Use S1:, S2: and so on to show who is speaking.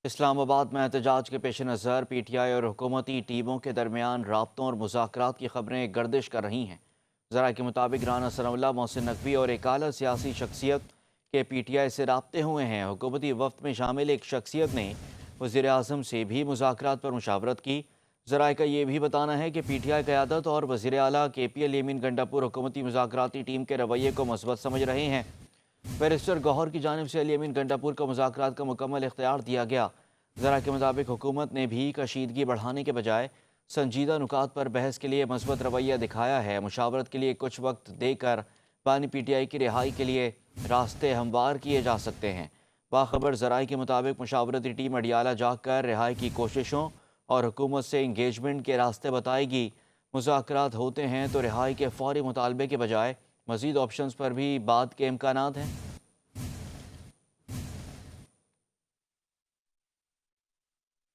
S1: اسلام آباد میں احتجاج کے پیش نظر پی ٹی آئی اور حکومتی ٹیموں کے درمیان رابطوں اور مذاکرات کی خبریں گردش کر رہی ہیں۔ ذرائع کے مطابق رانا ثناء اللہ، محسن نقوی اور ایک اعلیٰ سیاسی شخصیت کے پی ٹی آئی سے رابطے ہوئے ہیں۔ حکومتی وفد میں شامل ایک شخصیت نے وزیر اعظم سے بھی مذاکرات پر مشاورت کی۔ ذرائع کا یہ بھی بتانا ہے کہ پی ٹی آئی قیادت اور وزیر اعلیٰ کے پی الیمین گنڈاپور حکومتی مذاکراتی ٹیم کے رویے کو مثبت سمجھ رہے ہیں۔ بیرسٹر گوہر کی جانب سے الیمین گنڈاپور کو مذاکرات کا مکمل اختیار دیا گیا۔ ذرائع کے مطابق حکومت نے بھی کشیدگی بڑھانے کے بجائے سنجیدہ نکات پر بحث کے لیے مثبت رویہ دکھایا ہے۔ مشاورت کے لیے کچھ وقت دے کر بانی پی ٹی آئی کی رہائی کے لیے راستے ہموار کیے جا سکتے ہیں۔ باخبر ذرائع کے مطابق مشاورتی ٹیم اڈیالہ جا کر رہائی کی کوششوں اور حکومت سے انگیجمنٹ کے راستے بتائے گی۔ مذاکرات ہوتے ہیں تو رہائی کے فوری مطالبے کے بجائے مزید آپشنز پر بھی بات کے امکانات ہیں۔